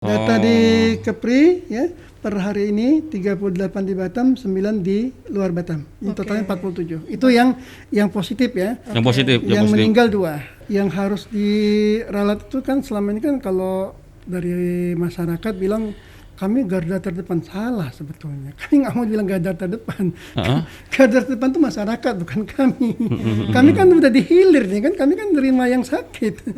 Data di Kepri ya per hari ini 38 di Batam, 9 di luar Batam. Ini totalnya 47. Itu yang positif ya. Yang positif, Yang meninggal 2. Yang harus diralat itu kan selama ini kan kalau dari masyarakat bilang kami garda terdepan, salah sebetulnya. Kami nggak mau bilang garda terdepan. Garda terdepan itu masyarakat, bukan kami. Kami kan udah dihilir nih kan, kami kan nerima yang sakit.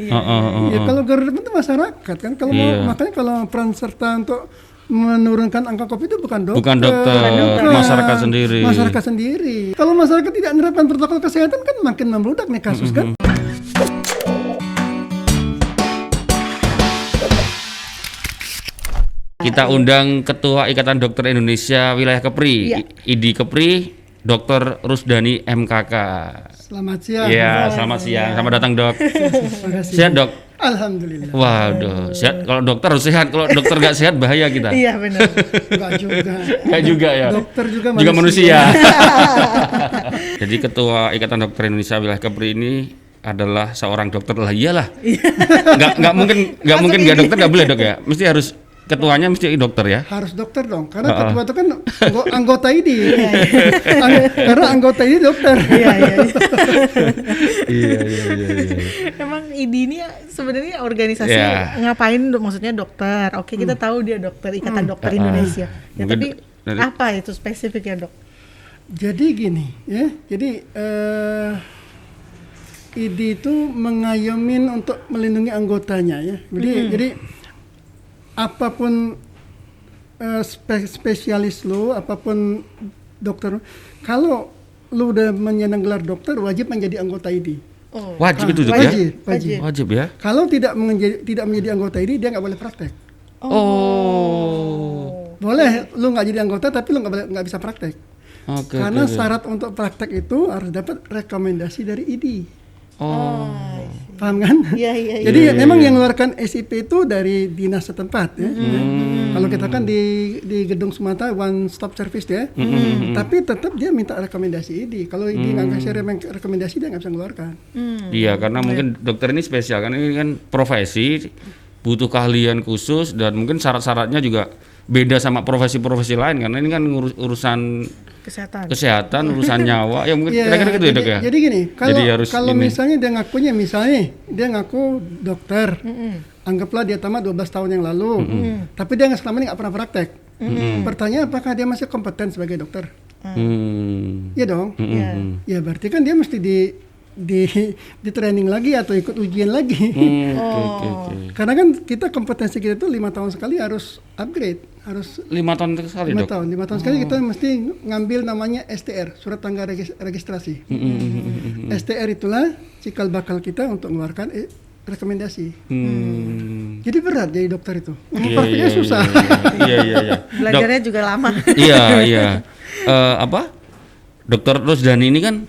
Ya kalau garda terdepan itu masyarakat kan. Kalau makanya kalau peran serta untuk menurunkan angka COVID itu bukan dokter, masyarakat sendiri. Masyarakat sendiri. Kalau masyarakat tidak menerapkan protokol kesehatan kan makin membludak nih kasus kan. Kita undang Ketua Ikatan Dokter Indonesia Wilayah Kepri, ID Kepri, Dr. Rusdani MKK. Selamat siang. Iya, selamat siang. Selamat datang, Dok. Sehat, Dok? Alhamdulillah. Waduh, sehat. Kalau dokter harus sehat. Kalau dokter nggak sehat bahaya kita. Iya benar. Enggak juga. Nggak juga ya. Dokter juga manusia. Jadi Ketua Ikatan Dokter Indonesia Wilayah Kepri ini adalah seorang dokter lah, iyalah. Nggak mungkin nggak dokter, nggak boleh, Dok ya. Mesti harus ketuanya mesti dokter ya? Harus dokter dong, karena ketua itu kan anggota ID. Karena anggota ID dokter. Iya. Emang ID ini sebenarnya organisasi ngapain? Maksudnya dokter. Oke, kita tahu dia dokter, Ikatan Dokter Indonesia. Ya, tapi apa itu spesifiknya, Dok? Jadi gini, ya. Jadi ID itu mengayomin untuk melindungi anggotanya, ya. Jadi apapun spesialis lu, apapun dokter, kalau lu udah menyandang gelar dokter wajib menjadi anggota ID. Wajib itu, Dok, ya? Wajib ya. Kalau tidak menjadi anggota ID dia nggak boleh praktek. Boleh lu nggak jadi anggota tapi lu nggak bisa praktek. Karena syarat untuk praktek itu harus dapat rekomendasi dari ID. Paham kan? Iya. Jadi memang yang mengeluarkan SIP itu dari dinas setempat ya. Kalau kita kan di Gedung Sumatera one stop service ya. Tapi tetap dia minta rekomendasi ID. Kalau ID nggak kasih rekomendasi dia nggak bisa mengeluarkan. Iya, karena mungkin dokter ini spesial kan, ini kan profesi butuh keahlian khusus dan mungkin syarat-syaratnya juga beda sama profesi-profesi lain karena ini kan urusan kesehatan, urusan nyawa, ya mungkin kira-kira gitu ya, Dok ya. Jadi gini, kalau misalnya dia ngaku dokter, anggaplah dia tamat 12 tahun yang lalu, tapi dia selama ini nggak pernah praktek. Pertanyaan apakah dia masih kompeten sebagai dokter? Iya dong. Ya berarti kan dia mesti di training lagi atau ikut ujian lagi. Karena kan kita kompetensi kita itu 5 tahun sekali harus upgrade, harus 5 tahun sekali, Dok. 5 tahun sekali kita mesti ngambil namanya STR, surat tangga registrasi. STR itulah cikal bakal kita untuk mengeluarkan rekomendasi. Jadi berat jadi dokter itu. Praktiknya susah. Iya. Belajarnya juga lama. Iya. Dokter Rusdani ini kan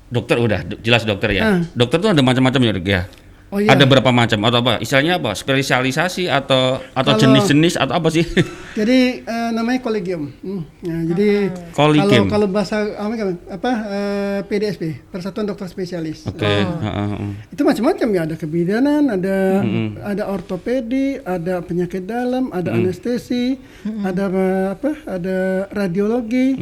dokter, udah jelas dokter ya. Dokter tuh ada macam-macam ya, Dok ya. Ada berapa macam atau apa? Istilahnya apa? Spesialisasi atau jenis-jenis atau apa sih? Jadi namanya kolegium. Jadi kalau bahasa PDSP, Persatuan Dokter Spesialis. Itu macam-macam ya, ada kebidanan, ada ortopedi, ada penyakit dalam, ada anestesi, ada radiologi.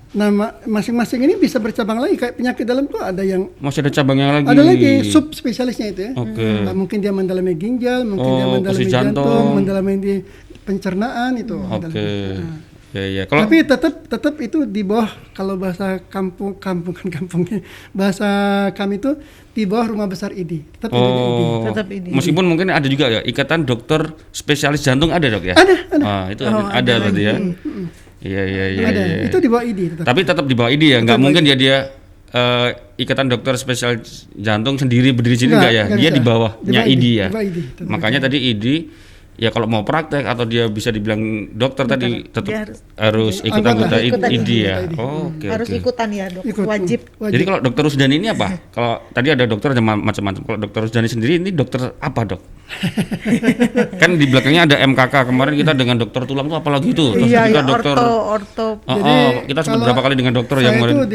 Nah, masing-masing ini bisa bercabang lagi, kayak penyakit dalam tuh ada yang masih ada cabangnya lagi. Ada lagi sub spesialisnya itu ya. Mungkin dia mendalami ginjal, mungkin dia mendalami jantung, mendalami di pencernaan itu. Ya. Tapi tetap itu di bawah, kalau bahasa kampungnya bahasa kami itu di bawah rumah besar ID. Tetap ID. Meskipun mungkin ada juga ya Ikatan Dokter Spesialis Jantung, ada, Dok ya? Ada. Itu ada tadi ya. Iya. Itu di bawah ID. Tapi tetap di bawah ID ya, nggak mungkin dia Ikatan Dokter Spesialis Jantung sendiri berdiri sini enggak ya? Dia di bawahnya ID ya. Makanya tadi ID ya kalau mau praktek atau dia bisa dibilang dokter tadi tetap harus ikut anggota ID ya. Harus ikutan ya, Dok. Wajib. Jadi kalau Dokter Rusdani ini apa? Kalau tadi ada dokter macam-macam. Kalau Dokter Rusdani sendiri ini dokter apa, Dok? Kan di belakangnya ada MKK. Kemarin kita dengan dokter tulang tuh apalagi itu. Terus Iya, kita iya, dokter orto. Jadi, kita sempat berapa kali dengan dokter saya yang kemarin. itu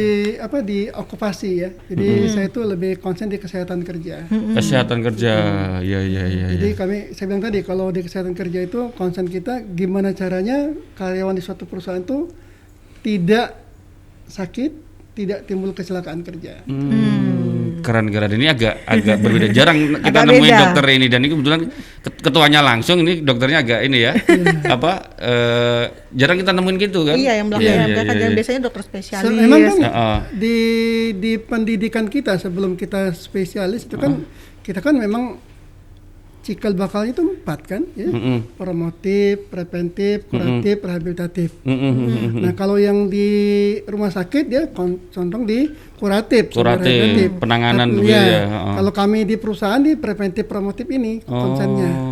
di okupasi ya. Jadi saya itu lebih konsen di kesehatan kerja. Kesehatan kerja. Iya. Jadi saya bilang tadi kalau di kesehatan kerja itu konsen kita gimana caranya karyawan di suatu perusahaan itu tidak sakit, tidak timbul kecelakaan kerja. Keren ini agak berbeda. Jarang kita Agak nemuin beda. dokter ini, dan ini kebetulan ketuanya langsung, ini dokternya agak ini ya. Jarang kita nemuin gitu kan. Iya, yang belakang yang biasanya dokter spesialis. Memang kan di pendidikan kita sebelum kita spesialis itu kan kita kan memang cikal bakalnya itu 4 kan ya. Promotif, preventif, kuratif, rehabilitatif. Nah, kalau yang di rumah sakit dia condong di kuratif, penanganan tapi, gitu ya. Kalau kami di perusahaan di preventif promotif ini konsennya.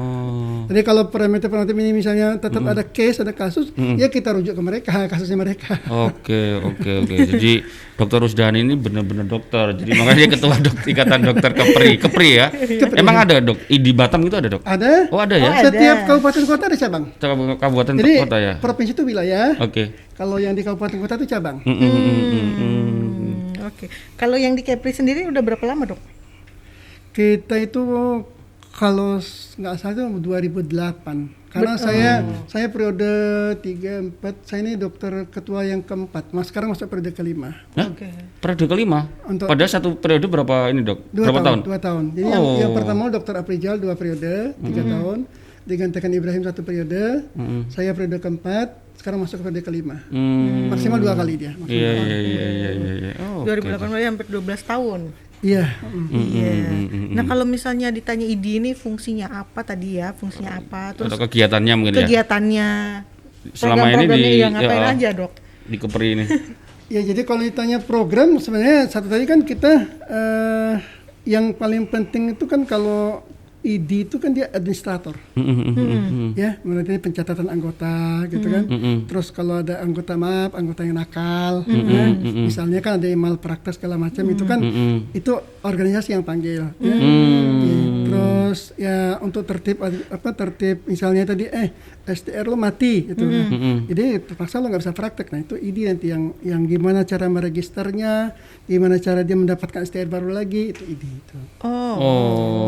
Jadi kalau preventif promotif ini misalnya tetap ada case, ada kasus, ya kita rujuk ke mereka, kasusnya mereka. Oke. Jadi Dokter Rusdani ini benar-benar dokter. Jadi makanya dia ketua Ikatan Dokter Kepri ya. Emang ada dok? Di Batam itu ada dok? Ada. Oh ada ya. Setiap kabupaten kota ada cabang. Kabupaten Jadi, kota ya. Provinsi itu wilayah. Oke. Kalau yang di kabupaten kota itu cabang. Oke. Kalau yang di Kepri sendiri udah berapa lama, Dok? Kita itu kalau nggak salah itu 2008. Karena saya periode 3-4, saya ini dokter ketua yang keempat. Mas sekarang masuk periode kelima. Oke. Periode kelima? Padahal satu periode berapa ini dok? 2 berapa tahun? 2 tahun. Jadi yang pertama dokter Aprijal 2 periode, 3 tahun. Digantikan Ibrahim 1 periode. Saya periode keempat. Sekarang masuk ke periode kelima. Maksimal 2 kali dia. Iya. 2018 hampir 12 tahun. Iya. Nah, kalau misalnya ditanya ID ini fungsinya apa tadi ya? Fungsinya apa? Terus atau kegiatannya mungkin ya? Kegiatannya. Selama ini ngapain aja, Dok? Di Kepri ini. Ya, jadi kalau ditanya program sebenarnya satu tadi kan kita yang paling penting itu kan kalau ID itu kan dia administrator, ya, menurut pencatatan anggota gitu kan. Terus kalau ada anggota yang nakal, misalnya kan ada yang malpraktek segala macam, itu kan itu organisasi yang panggil. Ya. Terus ya untuk tertib misalnya tadi STR lo mati gitu. Jadi terpaksa lo nggak bisa praktek. Nah itu ID nanti yang gimana cara meregisternya, gimana cara dia mendapatkan STR baru lagi, itu ID itu.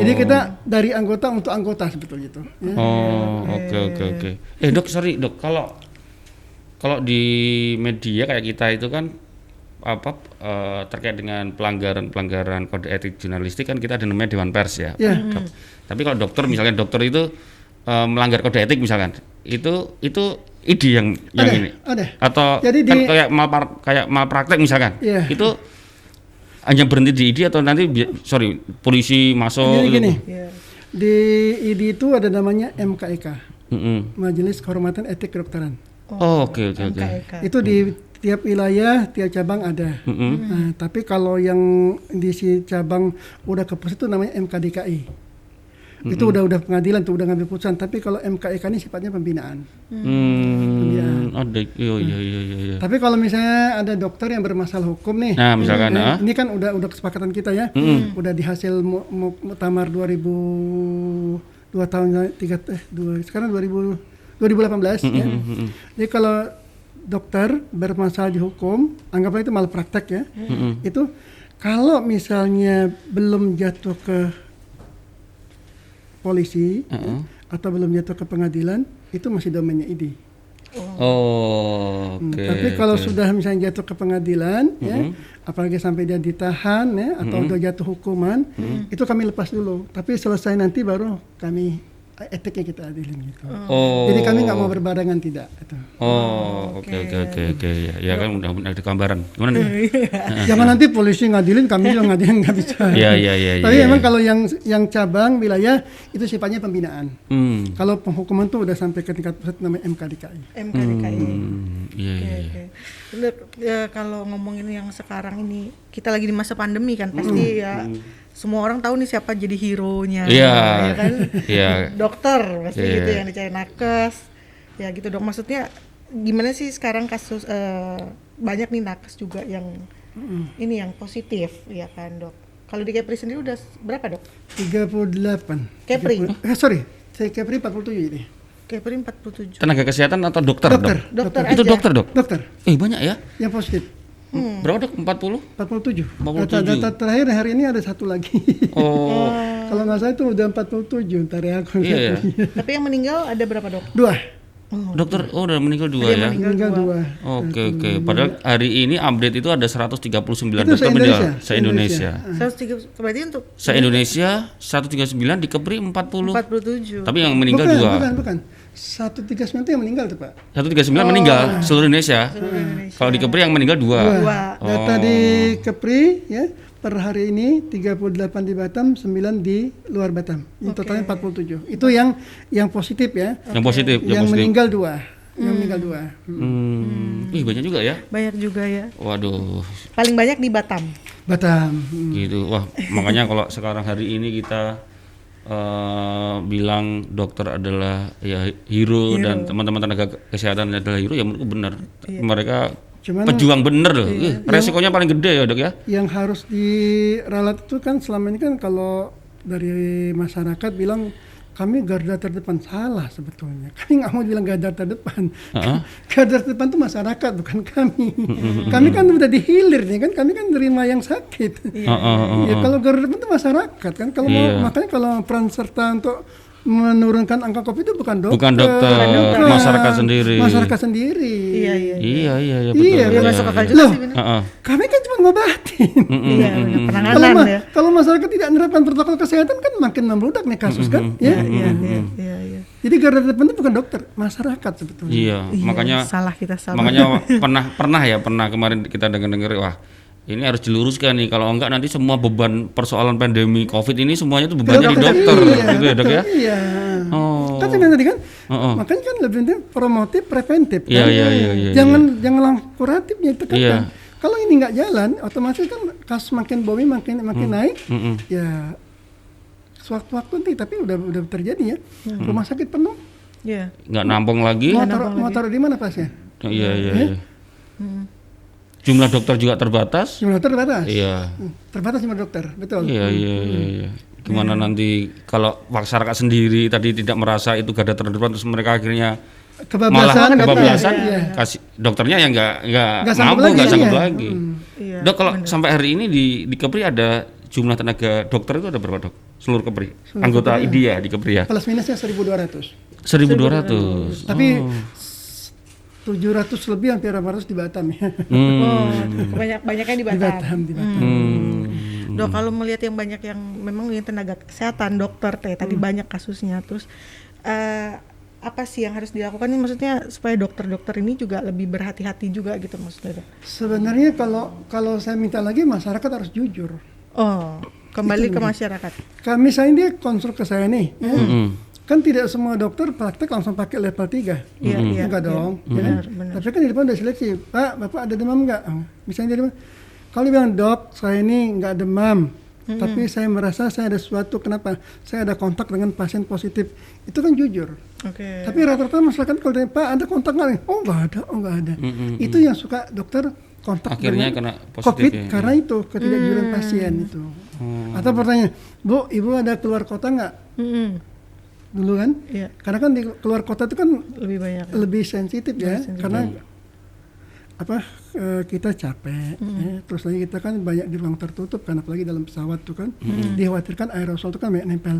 Jadi kita dari anggota untuk anggota sebetulnya itu. Ya. Oke. Dok, sorry dok, kalau di media kayak kita itu kan terkait dengan pelanggaran kode etik jurnalistik kan kita ada namanya Dewan Pers ya. Dok. Tapi kalau dokter misalnya dokter itu melanggar kode etik misalkan, itu ID yang ini. Ada. Atau jadi kan kayak malpraktek misalkan. Itu hanya berhenti di ID atau nanti polisi masuk jadi gini. Di ID itu ada namanya MKEK. Majelis Kehormatan Etik Kedokteran. Oke. Itu di tiap wilayah, tiap cabang ada. Nah, tapi kalau yang di si cabang udah ke pusat itu namanya MKDKI. Itu udah pengadilan tuh, udah ngambil putusan. Tapi kalau MKEK ini sifatnya pembinaan. Iya. Tapi kalau misalnya ada dokter yang bermasalah hukum nih, nah misalkan ini kan udah kesepakatan kita ya, udah di hasil muktamar 2 tahun sekarang 2018 ya. Jadi kalau dokter bermasalah di hukum, anggaplah itu malpraktek ya, itu kalau misalnya belum jatuh ke polisi atau belum jatuh ke pengadilan, itu masih domainnya ID. Tapi kalau sudah misalnya jatuh ke pengadilan, ya, apalagi sampai dia ditahan, ya, atau udah jatuh hukuman, itu kami lepas dulu. Tapi selesai nanti baru kami etiknya kita adilin gitu. Jadi kami nggak mau berbarengan tidak. Itu. Oke. Ya kan udah ada gambaran. Gimana nih? Jangan nanti polisi ngadilin, kami juga ngadilin nggak bisa. Iya. Tapi memang kalau yang cabang wilayah itu sifatnya pembinaan. Kalau penghukuman tuh udah sampai ke tingkat pusat namanya MKDKI. Iya. Kalau ngomongin yang sekarang ini, kita lagi di masa pandemi kan, pasti ya. Semua orang tahu nih siapa jadi hero-nya, ya kan? Dokter pasti gitu yang dicari nakes, ya gitu dok. Maksudnya gimana sih sekarang kasus banyak nih nakes juga yang ini yang positif, ya kan dok? Kalau di Kepri sendiri udah berapa, Dok? 38. Kepri? Saya Kepri 47 ini. Kepri 47. Tenaga kesehatan atau dokter? Dokter Itu aja. dokter, Dok? Dokter. Banyak ya? Yang positif. Berapa, Dok? 40? 47. 47. Data terakhir hari ini ada satu lagi. Oh. Kalau nggak salah itu udah 47 ntar ya aku. Iya. Tapi yang meninggal ada berapa, Dok? 2. Dokter, udah meninggal 2 ya? Meninggal 2. Oke. Padahal hari ini update itu ada 139 Itu dokter meninggal se-Indonesia. 130, berarti untuk Se-Indonesia 139, di Kepri 40. 47. Tapi yang meninggal 2. Bukan. 139 itu yang meninggal tuh, Pak. 139 meninggal seluruh Indonesia. Kalau di Kepri yang meninggal 2. Data di Kepri ya per hari ini 38 di Batam, 9 di luar Batam. Ini totalnya 47. Itu yang positif ya. Yang positif, Yang meninggal 2. Yang meninggal 2. Banyak juga ya. Banyak juga ya. Waduh. Paling banyak di Batam. Batam. Gitu. Wah, makanya kalau sekarang hari ini kita bilang dokter adalah ya hero dan teman-teman tenaga kesehatan adalah hero, ya menurutku benar. Mereka pejuang bener loh. Resikonya paling gede ya, Dok ya. Yang harus diralat itu kan selama ini kan kalau dari masyarakat bilang kami garda terdepan, salah sebetulnya. Kami nggak mau bilang garda terdepan. Garda terdepan itu masyarakat, bukan kami. Kami kan udah dihilir nih kan, kami kan nerima yang sakit. Ya kalau garda terdepan itu masyarakat kan. Kalau makanya kalau peran serta untuk menurunkan angka COVID itu bukan dokter, masyarakat sendiri. Iya, betul. Masuk akal juga sih. Kami kan cuma ngobatin. Penanganan. Kalau masyarakat tidak menerapkan protokol kesehatan kan makin membludak nih kasus kan. Iya. Jadi garda terdepan itu bukan dokter, masyarakat sebetulnya. Iya, makanya kita salah. Makanya pernah kemarin kita dengar wah, ini harus diluruskan nih, kalau enggak nanti semua beban persoalan pandemi COVID ini semuanya tuh bebannya di dokter, gitu ya, Dok ya? Iya. Kan sebenarnya tadi kan, makanya kan lebih penting promotif, preventif. Iya. Jangan langsung kuratifnya itu kan. Kalau ini nggak jalan, otomatis kan kasus makin booming, makin naik. Ya, sewaktu-waktu nanti, tapi udah terjadi ya. Rumah sakit penuh. Iya. Nggak nampung lagi. Mau taruh di mana pasien? Iya. Jumlah dokter juga terbatas. Iya. Terbatas jumlah dokter, betul. Iya. Gimana nanti kalau masyarakat sendiri tadi tidak merasa itu garda terdepan, terus mereka akhirnya kebablasan, kasih dokternya yang nggak mampu, nggak sanggup lagi. Dok, kalau sampai hari ini di Kepri ada jumlah tenaga dokter itu ada berapa, Dok? Seluruh Kepri, anggota ID ya di Kepri ya? Plus minusnya 1.200. 1.200. Tapi 700 lebih, hampir 800 di Batam ya. Banyaknya di Batam. Di Batam. Dok, kalau melihat yang banyak yang memang yang tenaga kesehatan, dokter tadi banyak kasusnya, terus apa sih yang harus dilakukan ini, maksudnya supaya dokter-dokter ini juga lebih berhati-hati juga gitu maksudnya, Dok? Sebenarnya kalau saya minta lagi, masyarakat harus jujur. Kembali ke masyarakat. Misalnya dia konsul ke saya nih, kan tidak semua dokter praktek langsung pakai level 3. Enggak dong. Benar. Tapi kan di depan udah seleksi, Pak, Bapak ada demam enggak? Misalnya dia demam, kalau dia bilang, Dok, saya ini enggak demam, tapi saya merasa saya ada sesuatu, kenapa? Saya ada kontak dengan pasien positif. Itu kan jujur. Tapi rata-rata masyarakat kalau dia, Pak, ada kontak nggak? Oh enggak ada. Itu yang suka dokter kontak akhirnya dengan kena positif COVID karena itu ketidakjujuran pasien itu. Atau pertanyaan, Bu, Ibu ada keluar kota nggak? Dulu kan, karena kan di keluar kota itu kan lebih sensitif ya, karena kita capek, terus lagi kita kan banyak di ruang tertutup kan, apalagi dalam pesawat tuh kan, dikhawatirkan aerosol itu kan banyak nempel.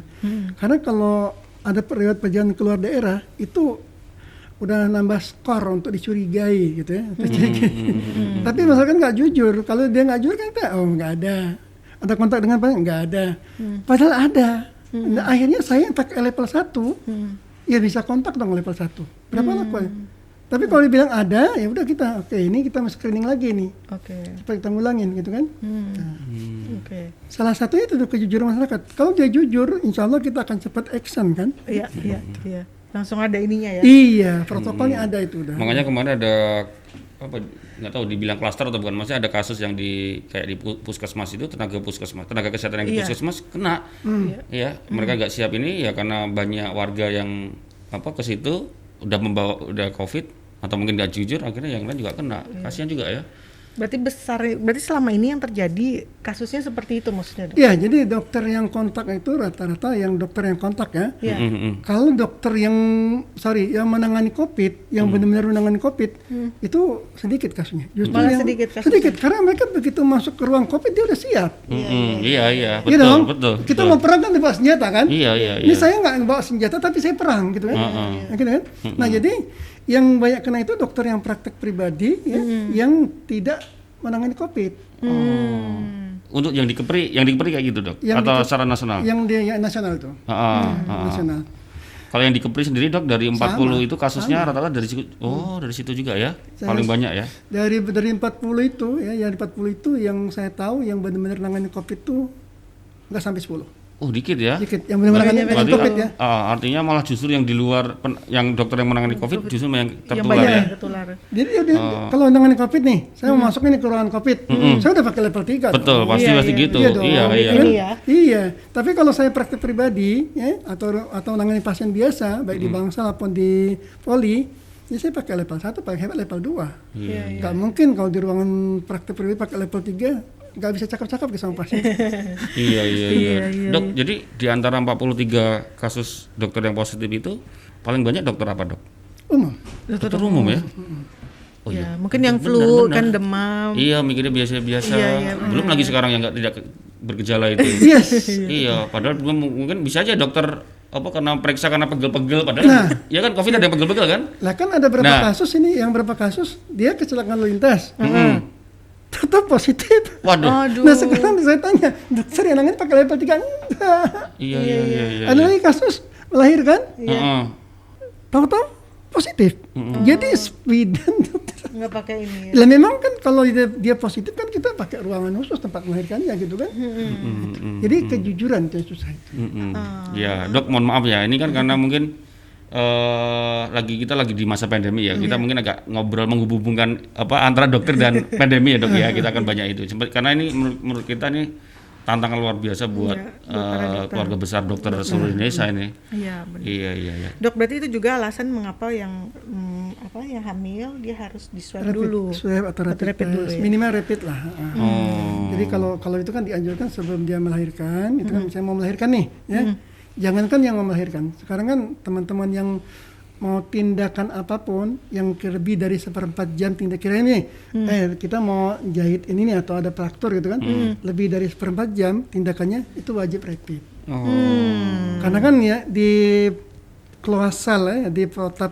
Karena kalau ada riwayat perjalanan keluar daerah itu udah nambah skor untuk dicurigai gitu ya. Tapi masyarakat nggak jujur, kalau dia nggak jujur kan kita nggak ada kontak dengan pasien, nggak ada, padahal ada. Nah, akhirnya saya yang pakai level 1 ya bisa kontak dong level 1. Berapa lakukan? Tapi kalau dibilang ada, ya udah kita ini kita screening lagi nih. Supaya kita ngulangin gitu kan. Salah satunya itu kejujuran masyarakat. Kalau dia jujur, insya Allah kita akan cepat action kan. Iya. Langsung ada ininya ya. Iya, protokolnya ada itu udah. Makanya kemarin ada nggak tahu dibilang klaster atau bukan, maksudnya ada kasus yang kayak di puskesmas itu, tenaga kesehatan yang di puskesmas kena. Mereka nggak siap ini ya karena banyak warga yang ke situ udah COVID atau mungkin nggak jujur, akhirnya yang lain juga kena. Kasihan juga ya. Berarti selama ini yang terjadi kasusnya seperti itu maksudnya, Dok? Iya, jadi dokter yang kontak itu rata-rata yang dokter yang kontak ya. Iya. Kalau dokter yang menangani COVID, yang benar-benar menangani COVID, itu sedikit kasusnya. Justru Malah yang sedikit kasusnya. sedikit, karena mereka begitu masuk ke ruang COVID dia udah siap. Iya, Iya dong? betul. Kita mau perang kan bawa senjata kan? Iya. Ini saya nggak bawa senjata tapi saya perang gitu kan? Gitu kan? Nah jadi yang banyak kena itu dokter yang praktek pribadi ya, yang tidak menangani COVID. Untuk yang di Kepri kayak gitu, Dok? Atau secara nasional? Yang nasional tuh. Nasional. Kalau yang di Kepri sendiri, Dok, dari 40 itu kasusnya rata-rata dari situ juga ya? Paling banyak ya? Dari 40 itu ya, yang 40 itu yang saya tahu yang benar-benar menangani COVID itu nggak sampai 10. Oh, dikit ya? Dikit, yang benar-benar menangani COVID ya. Artinya malah justru yang di luar yang dokter yang menangani COVID justru yang tertular banyak ya? yang tertular. Jadi kalau menangani COVID nih, saya mau masuk ini ke ruangan COVID, saya udah pakai level 3. Betul, pasti gitu. Iya. Kan? Iya. Tapi kalau saya praktek pribadi ya, atau menangani pasien biasa, baik di Bangsal maupun di Poli, ya saya pakai level 1, pakai hebat level 2. Nggak mungkin kalau di ruangan praktek pribadi pakai level 3, nggak bisa cakap-cakap sama pasien. Iya. Dok, jadi di antara 43 kasus dokter yang positif itu paling banyak dokter apa, Dok? Umum. Dokter umum ya? Oh iya. Mungkin yang flu kan demam. Iya, mikirnya biasa-biasa. Belum lagi sekarang yang tidak bergejala itu. Iya, padahal mungkin bisa aja dokter karena periksa karena pegel-pegel padahal ya kan COVID ada yang pegel-pegel kan? Lah kan ada berapa kasus ini, yang berapa kasus dia kecelakaan lalu lintas. Tetap positif. Waduh. Nah sekarang saya tanya, dokter yang nangani pakai level 3 enggak? Iya. Ada lagi kasus melahirkan, tahu-tahu positif. Jadi speedan dokter. Nggak pakai ini. Lah memang kan kalau dia positif kan kita pakai ruangan khusus tempat melahirkannya gitu kan. Jadi kejujuran itu susah itu. Ya, Dok, mohon maaf ya. Ini kan karena mungkin kita lagi di masa pandemi ya. Kita mungkin agak ngobrol menghubungkan antara dokter dan pandemi ya, Dok ya. Kita akan banyak itu. Karena ini menurut kita nih tantangan luar biasa buat keluarga besar dokter seluruh Indonesia ini. Iya, benar. Iya. Dok, berarti itu juga alasan mengapa yang yang hamil dia harus di-swab dulu. Swab atau rapid dulu ya? Minimal rapid lah. Jadi kalau itu kan dianjurkan sebelum dia melahirkan, itu kan saya mau melahirkan nih ya. Jangankan yang mau melahirkan, sekarang kan teman-teman yang mau tindakan apapun yang lebih dari 1/4 jam kira ini, kita mau jahit ini nih atau ada praktor gitu kan, lebih dari 1/4 jam tindakannya itu wajib rapid. Karena kan ya di kloasal ya, di protap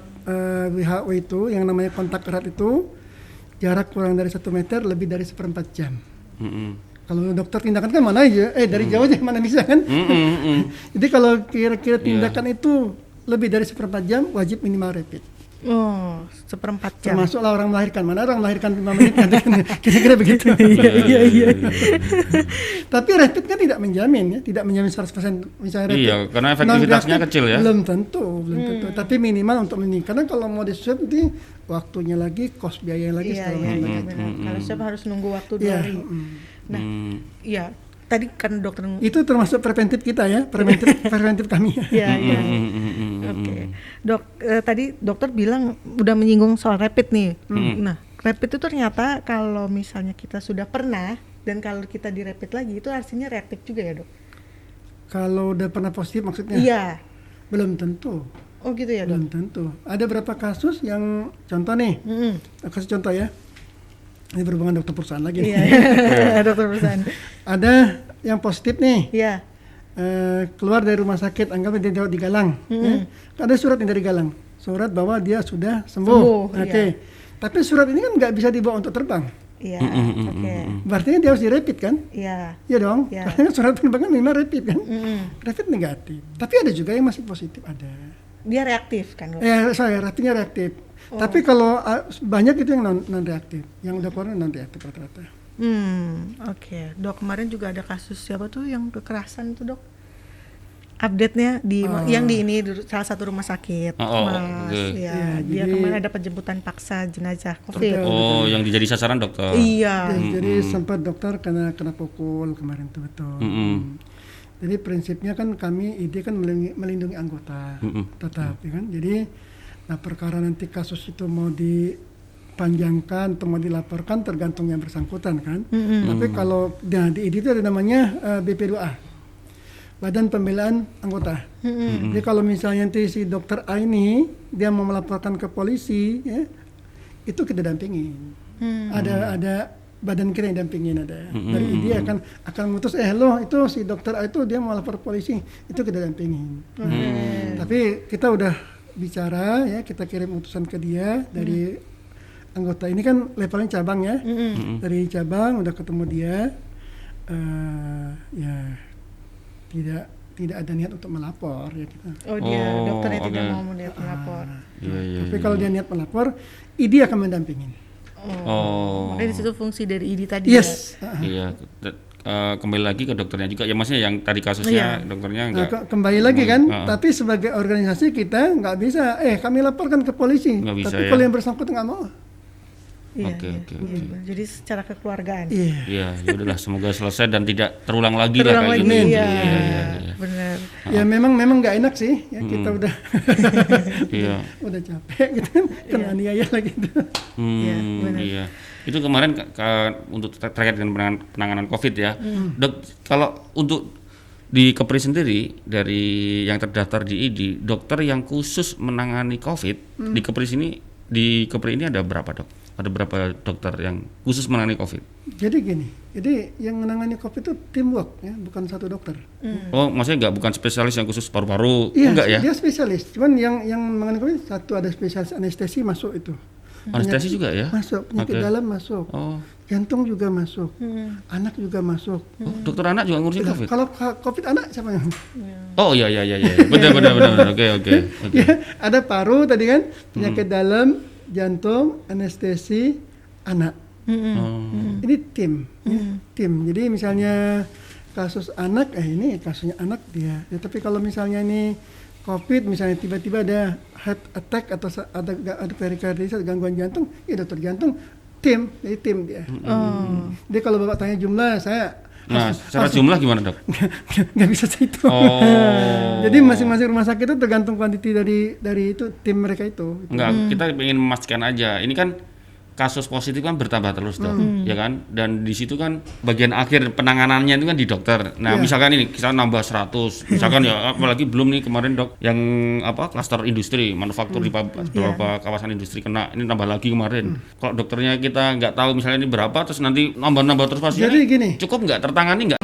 WHO itu yang namanya kontak erat itu jarak kurang dari 1 meter lebih dari 1/4 jam. Kalau dokter tindakan kan mana aja, dari jauh aja mana bisa kan. Jadi kalau kira-kira tindakan itu lebih dari 1/4 jam wajib minimal rapid. Oh, 1/4 jam. Termasuklah orang melahirkan, mana orang melahirkan 5 menit kan, kira-kira begitu. Iya. Tapi rapid kan tidak menjamin ya, tidak menjamin 100% misalnya rapid. Iya, karena efektivitasnya kecil ya. Belum tentu. Tapi minimal untuk ini, karena kalau mau di swab nanti waktunya lagi, cost biaya lagi segala macam. Kalau swab harus nunggu waktu 2 hari. Nah, iya. Tadi kan dokter itu termasuk preventif kita ya, preventif kami. Iya. Oke. Dok, tadi dokter bilang udah menyinggung soal rapid nih. Nah, rapid itu ternyata kalau misalnya kita sudah pernah dan kalau kita di rapid lagi itu artinya reaktif juga ya, Dok? Kalau udah pernah positif maksudnya? Iya. Belum tentu. Oh gitu ya, Dok? Belum tentu. Ada berapa kasus yang contoh nih, kasih contoh ya. Ini berhubungan dokter perusahaan lagi nih. Iya, dokter perusahaan. Ada yang positif nih. Iya. Keluar dari rumah sakit, anggapnya dia di Galang. Ya. Ada surat yang dari Galang. Surat bahwa dia sudah sembuh. Oke. Iya. Tapi surat ini kan nggak bisa dibawa untuk terbang. Iya. Oke. Berarti dia harus dirapid kan? Iya. Iya dong. Iya. Karena surat penerbangan memang rapid kan? Rapid negatif. Tapi ada juga yang masih positif, ada. Dia reaktif kan, Dok? Rapidnya reaktif. Tapi kalau banyak itu yang non reaktif, yang udah keluar non reaktif rata-rata. Oke. Dok, kemarin juga ada kasus siapa tuh yang kekerasan itu, Dok? Update-nya yang di ini salah satu rumah sakit, Mas. Ya, dia kemarin ada penjemputan paksa jenazah COVID. Yang dijadi sasaran dokter. Iya. Jadi sempat dokter kena pukul kemarin tuh betul. Jadi prinsipnya kan kami ID kan melindungi anggota tetap, ya kan. Jadi perkara nanti kasus itu mau dipanjangkan atau mau dilaporkan tergantung yang bersangkutan kan. Tapi kalau di ID itu ada namanya BP2A, Badan Pembelaan Anggota. Jadi kalau misalnya nanti si dokter A ini dia mau melaporkan ke polisi, ya, itu kita dampingin. Ada badan kita yang dampingin ada. Dari ID akan ngutus lo itu si dokter A itu dia mau lapor polisi, itu kita dampingin. Tapi kita udah bicara ya, kita kirim utusan ke dia dari anggota ini kan levelnya cabang ya. Dari cabang udah ketemu dia, ya tidak ada niat untuk melapor ya kita. Dokternya tidak mau niat melapor. Tapi kalau dia niat melapor, ID akan mendampingin. Makanya di situ fungsi dari ID tadi. Yes. Iya. Kembali lagi ke dokternya juga ya, maksudnya yang tadi kasusnya dokternya enggak kembali lagi kan, tapi sebagai organisasi kita nggak bisa kami laporkan ke polisi, tapi kalau yang bersangkutan nggak mau. Oke. Jadi secara kekeluargaan. Iya, ya udahlah, semoga selesai dan tidak terulang lagi lah kayak gini. Iya. Benar. Ya memang nggak enak sih ya, kita udah udah capek gitu kan, kena aniaya lagi gitu. Iya. Itu kemarin untuk terkait dengan penanganan COVID ya. Dok, kalau untuk di Kepri sendiri dari yang terdaftar di ID, dokter yang khusus menangani COVID di Kepri ini ada berapa, Dok? Ada berapa dokter yang khusus menangani COVID? Jadi gini, yang menangani COVID itu teamwork ya, bukan satu dokter. Oh, maksudnya bukan spesialis yang khusus paru-paru, enggak ya? Dia spesialis, cuman yang menangani COVID satu ada spesialis anestesi masuk itu. Anestesi juga ya? Masuk, penyakit dalam masuk. Jantung juga masuk. Anak juga masuk. Dokter anak juga ngurusin COVID? Kalau COVID anak siapa yang? Oh iya. Benar. Oke. Ya, ada paru tadi kan, penyakit dalam, jantung, anestesi, anak. Ini tim. Jadi misalnya kasus anak, ini kasusnya anak dia. Ya, tapi kalau misalnya ini COVID, misalnya tiba-tiba ada heart attack atau ada perikarditis, gangguan jantung, ya dokter jantung, jadi tim dia. Jadi kalau Bapak tanya jumlah, saya secara jumlah gimana, Dok? Nggak bisa itu. Jadi masing-masing rumah sakit itu tergantung kuantiti dari itu tim mereka itu. Enggak, kita ingin memastikan aja. Ini kan kasus positif kan bertambah terus, Dok, ya kan? Dan di situ kan bagian akhir penanganannya itu kan di dokter. Nah, misalkan ini kita nambah 100, misalkan ya, apalagi belum nih kemarin, Dok, yang klaster industri, manufaktur di beberapa kawasan industri kena, ini nambah lagi kemarin. Kalau dokternya kita nggak tahu misalnya ini berapa, terus nanti nambah terus pasien. Jadi gini, cukup nggak tertangani nggak?